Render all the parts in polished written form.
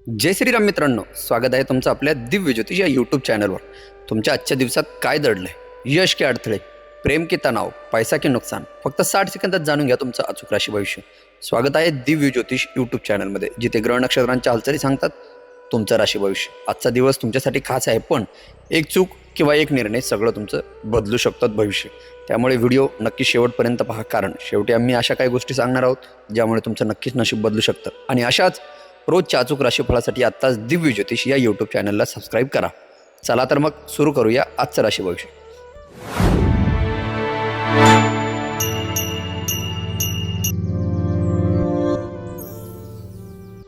जय श्रीराम मित्रांनो, स्वागत आहे तुमचं आपल्या दिव्य ज्योतिष या यूट्यूब चॅनलवर. तुमच्या आजच्या दिवसात काय दडलंय, यश की अडथळे, प्रेम की तणाव, पैसा की नुकसान, फक्त 60 सेकंदात जाणून घ्या तुमचं अचूक राशी भविष्य. स्वागत आहे दिव्य ज्योतिष यूट्यूब चॅनलमध्ये, जिथे ग्रह नक्षत्रांच्या हालचाली सांगतात तुमचं राशी भविष्य. आजचा दिवस तुमच्यासाठी खास आहे, पण एक चूक किंवा एक निर्णय सगळं तुमचं बदलू शकतात भविष्य. त्यामुळे व्हिडिओ नक्की शेवटपर्यंत पहा, कारण शेवटी आम्ही अशा काही गोष्टी सांगणार आहोत ज्यामुळे तुमचं नक्कीच नशीब बदलू शकतं. आणि अशाच रोजच्या अचूक राशीफळासाठी आत्ताच दिव्य ज्योतिष या यूट्यूब चॅनलला सबस्क्राईब करा. चला तर मग सुरू करूया आजचं राशी भविष्य.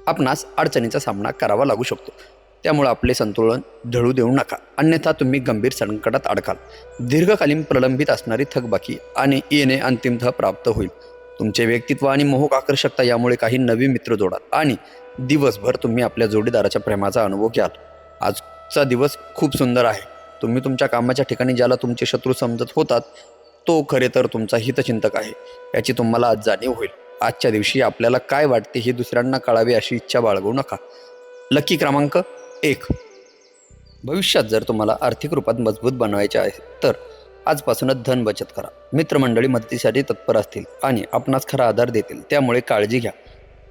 आपणास अडचणीचा सामना करावा लागू शकतो, त्यामुळे आपले संतुलन ढळू देऊ नका, अन्यथा तुम्ही गंभीर संकटात अडकाल. दीर्घकालीन प्रलंबित असणारी थकबाकी आणि येणे अंतिमतः प्राप्त होईल. तुमचे व्यक्तित्व आणि मोहक आकर्षकता यामुळे काही नवे मित्र जोडाल आणि दिवसभर तुम्ही आपल्या जोडीदाराच्या प्रेमाचा अनुभव घ्याल. आजचा दिवस खूप सुंदर आहे. तुम्ही तुमच्या कामाच्या ठिकाणी ज्याला तुमचे शत्रू समजत होतात, तो खरे तर तुमचा हितचिंतक आहे, याची तुम्हाला आज जाणीव होईल. आजच्या दिवशी आपल्याला काय वाटते हे दुसऱ्यांना कळावे अशी इच्छा बाळगू नका. लकी क्रमांक 1. भविष्यात जर तुम्हाला आर्थिक रूपात मजबूत बनवायचे आहे तर आजपासूनच धन बचत करा. मित्रमंडळी मदतीसाठी तत्पर असतील आणि आपणास खरा आधार देतील, त्यामुळे काळजी घ्या.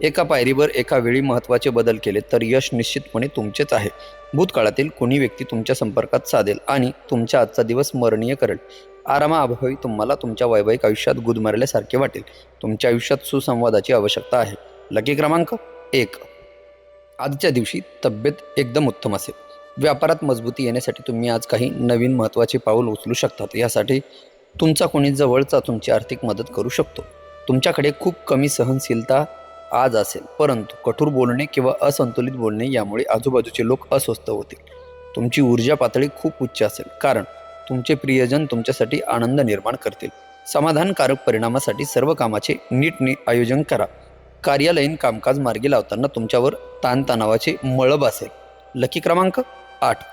एका पायरीवर एका वेळी महत्त्वाचे बदल केले तर यश निश्चितपणे तुमचेच आहे. भूतकाळातील कोणी व्यक्ती तुमच्या संपर्कात साधेल आणि तुमचा आजचा दिवस स्मरणीय करेल. आरामाअभावी तुम्हाला तुमच्या वैवाहिक आयुष्यात गुदमरल्यासारखे वाटेल. तुमच्या आयुष्यात सुसंवादाची आवश्यकता आहे. लकी क्रमांक 1. आजच्या दिवशी तब्येत एकदम उत्तम असेल. व्यापारात मजबूती येण्यासाठी तुम्ही आज काही नवीन महत्त्वाचे पाऊल उचलू शकतात. यासाठी तुमचा कोणी जवळचा तुमची आर्थिक मदत करू शकतो. तुमच्याकडे खूप कमी सहनशीलता आज असेल, परंतु कठोर बोलणे किंवा असंतुलित बोलणे यामुळे आजूबाजूचे लोक अस्वस्थ होतील. तुमची ऊर्जा पातळी खूप उच्च असेल, कारण तुमचे प्रियजन तुमच्यासाठी आनंद निर्माण करतील. समाधानकारक परिणामासाठी सर्व कामाचे नीट आयोजन करा. कार्यालयीन कामकाज मार्गी लावताना तुमच्यावर ताणतणावाचे मळब असेल. लकी क्रमांक 8.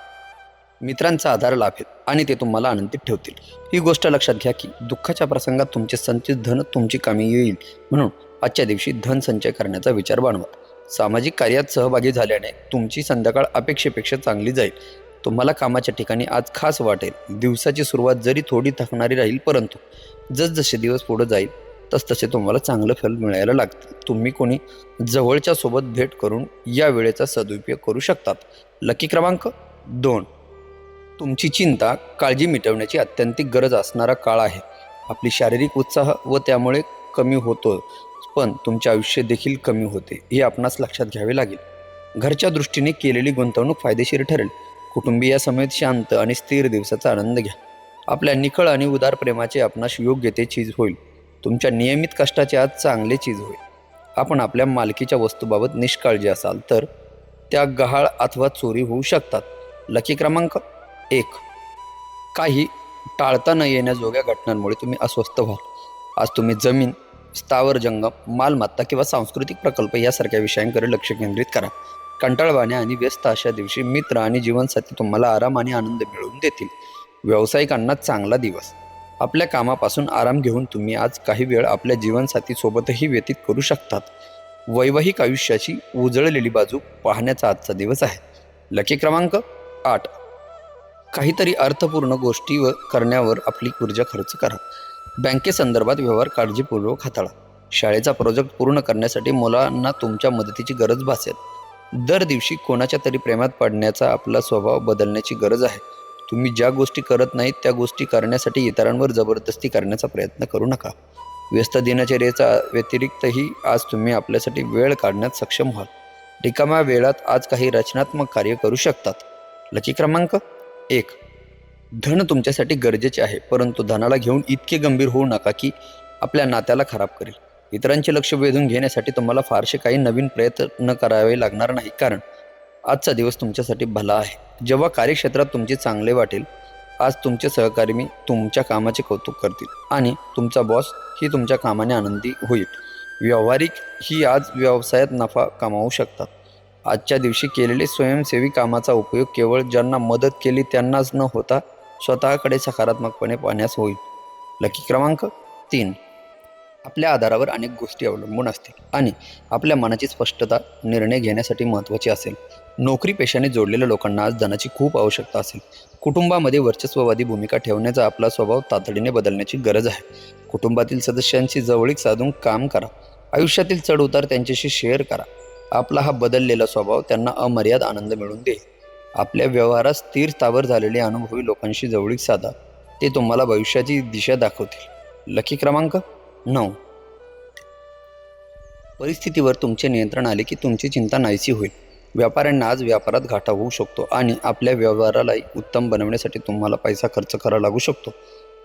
मित्रांचा आधार लाभेल आणि ते तुम्हाला आनंदित ठेवतील. ही गोष्ट लक्षात घ्या की दुःखाच्या प्रसंगात तुमचे संचित धन तुमची कामी येईल, म्हणून आजच्या दिवशी धन संचय करण्याचा विचार बाळगा. सामाजिक कार्यात सहभागी झाल्याने तुमची संध्याकाळ अपेक्षेपेक्षा चांगली जाईल. तुम्हाला कामाच्या ठिकाणी आज खास वाटेल. दिवसाची सुरुवात जरी थोडी थकणारी राहील, परंतु जसजसे दिवस पुढे जाईल तसतसे तुम्हाला चांगलं फल मिळायला लागते. तुम्ही कोणी जवळच्या सोबत भेट करून या वेळेचा सदुपयोग करू शकतात. लकी क्रमांक 2. तुमची चिंता काळजी मिटवण्याची अत्यंतिक गरज असणारा काळ आहे. आपली शारीरिक उत्साह व त्यामुळे कमी होतो, पण तुमचे आयुष्य देखील कमी होते, हे आपणास लक्षात घ्यावे लागेल. घरच्या दृष्टीने केलेली गुंतवणूक फायदेशीर ठरेल. कुटुंबियासमेत शांत आणि स्थिर दिवसाचा आनंद घ्या. आपल्या निखळ आणि उदार प्रेमाचे आपणास योग्य ते चीज होईल. तुमच्या नियमित कष्टाचे आज चांगले चीज होईल. आपण आपल्या मालकीच्या वस्तूबाबत निष्काळजी असाल तर त्या गहाळ अथवा चोरी होऊ शकतात. लकी क्रमांक 1. काही टाळता न येण्याजोग्या घटनांमुळे तुम्ही अस्वस्थ व्हाल. आज तुम्ही जमीन, स्थावर जंगम, मालमत्ता किंवा सांस्कृतिक प्रकल्प यासारख्या विषयांकडे लक्ष केंद्रित करा. कंटाळवाण्या आणि व्यस्त अशा दिवशी मित्र आणि जीवनसाथी तुम्हाला आराम आणि आनंद मिळवून देतील. व्यावसायिकांना चांगला दिवस. आपल्या कामापासून आराम घेऊन तुम्ही आज काही वेळ आपल्या जीवनसाथीसोबतही व्यतीत करू शकतात. वैवाहिक आयुष्याची उजळलेली बाजू पाहण्याचा आजचा दिवस आहे. लकी क्रमांक 8. काहीतरी अर्थपूर्ण गोष्टी करण्यावर आपली ऊर्जा खर्च करा. बँकेसंदर्भात व्यवहार काळजीपूर्वक हाताळा. शाळेचा प्रोजेक्ट पूर्ण करण्यासाठी मुलांना तुमच्या मदतीची गरज भासेल. दर दिवशी कोणाच्या तरी प्रेमात पडण्याचा आपला स्वभाव बदलण्याची गरज आहे. तुम्ही ज्या गोष्टी करत नाहीत त्या गोष्टी करण्यासाठी इतरांवर जबरदस्ती करण्याचा प्रयत्न करू नका. व्यस्त दिनचर्येच्या व्यतिरिक्तही आज तुम्ही आपल्यासाठी वेळ काढण्यात सक्षम व्हाल. रिकाम्या वेळात आज काही रचनात्मक कार्य करू शकतात. लकी क्रमांक 1. धन तुमच्यासाठी गरजेचे आहे, परंतु धनाला घेऊन इतके गंभीर होऊ नका की आपल्या नात्याला खराब करेल. इतरांचे लक्ष वेधून घेण्यासाठी तुम्हाला फारसे काही नवीन प्रयत्न करावे लागणार नाही, कारण आजचा दिवस तुमच्यासाठी भला आहे. जेव्हा कार्यक्षेत्रात तुमचे चांगले वाटेल, आज तुमचे सहकर्मी तुमच्या कामाचे कौतुक करतील आणि तुमचा बॉस ही तुमच्या कामाने आनंदी होईल. व्यावहारिक ही आज व्यवसायात नफा कमावू शकतात. आजच्या दिवशी केलेले स्वयंसेवी कामाचा उपयोग केवळ ज्यांना मदत केली त्यांनाच न होता स्वतःकडे सकारात्मकपणे पाहण्यास होईल. लकी क्रमांक 3. आपल्या आधारावर अनेक गोष्टी अवलंबून असतील आणि आपल्या मनाची स्पष्टता निर्णय घेण्यासाठी महत्त्वाची असेल. नोकरी पेशाने जोडलेल्या लोकांना आज धनाची खूप आवश्यकता असेल. कुटुंबामध्ये वर्चस्ववादी भूमिका ठेवण्याचा आपला स्वभाव तातडीने बदलण्याची गरज आहे. कुटुंबातील सदस्यांशी जवळीक साधून काम करा. आयुष्यातील चढउतार त्यांच्याशी शेअर करा. आपला हा बदललेला स्वभाव त्यांना अमर्याद आनंद मिळवून देईल. आपल्या व्यवहारात स्थिर स्थावर झालेले अनुभवी लोकांशी जवळीक साधा. ते तुम्हाला भविष्याची दिशा दाखवतील. लकी क्रमांक 9. परिस्थितीवर तुमचे नियंत्रण आले की तुमची चिंता नाहीशी होईल. व्यापाऱ्यांना आज व्यापारात घाटा होऊ शकतो आणि आपल्या व्यवहारालाही उत्तम बनवण्यासाठी तुम्हाला पैसा खर्च करावा लागू शकतो.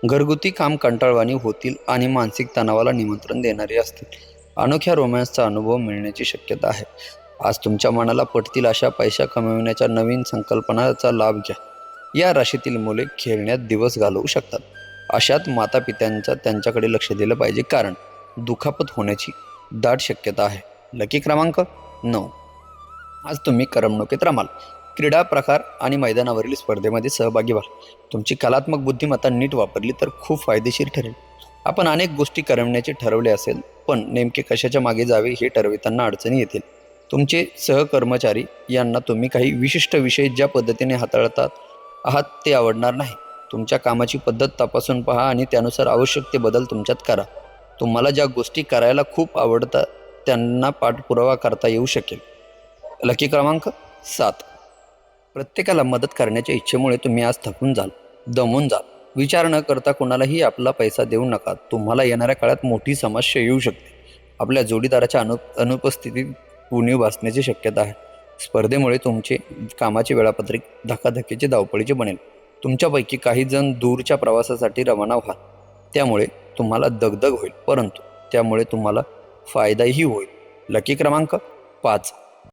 घरगुती काम कंटाळवाणी होतील आणि मानसिक तणावाला निमंत्रण देणारे असतील. अनोख्या रोमॅन्सचा अनुभव मिळण्याची शक्यता आहे. आज तुमच्या मनाला पटतील अशा पैसा कमविण्याच्या नवीन संकल्पनाचा लाभ घ्या. या राशीतील मुले खेळण्यात दिवस घालवू शकतात. अशात मातापित्यांचा त्यांच्याकडे लक्ष दिलं पाहिजे, कारण दुखापत होण्याची दाट शक्यता आहे. लकी क्रमांक 9. आज तुम्ही करमणुकीत रमाल. क्रीडा प्रकार आणि मैदानावरील स्पर्धेमध्ये सहभागी व्हाल. तुमची कलात्मक बुद्धिमत्ता नीट वापरली तर खूप फायदेशीर ठरेल. आपण अनेक गोष्टी करवण्याचे ठरवले असेल, पण नेमके कशाच्या मागे जावे हे ठरविताना अडचणी येतील. तुमचे सहकर्मचारी यांना तुम्ही काही विशिष्ट विषय ज्या पद्धतीने हाताळतात आहात ते आवडणार नाही. तुमच्या कामाची पद्धत तपासून पहा आणि त्यानुसार आवश्यक ते बदल तुमच्यात करा. तुम्हाला ज्या गोष्टी करायला खूप आवडतात त्यांना पाठपुरावा करता येऊ शकेल. लकी क्रमांक 7. प्रत्येकाला मदत करण्याच्या इच्छेमुळे तुम्ही आज थकून जाल, दमून जाल. विचार न करता कोणालाही आपला पैसा देऊ नका. तुम्हाला येणाऱ्या काळात मोठी समस्या येऊ शकते. आपल्या जोडीदाराच्या अनुपस्थितीत उणीव भासण्याची शक्यता आहे. स्पर्धेमुळे तुमचे कामाचे वेळापत्रक धकाधकीचे धावपळीचे बनेल. तुमच्यापैकी काही जण दूरच्या प्रवासासाठी रवाना व्हाल. त्यामुळे तुम्हाला दगदग होईल, परंतु त्यामुळे तुम्हाला फायदाही होईल. लकी क्रमांक 5.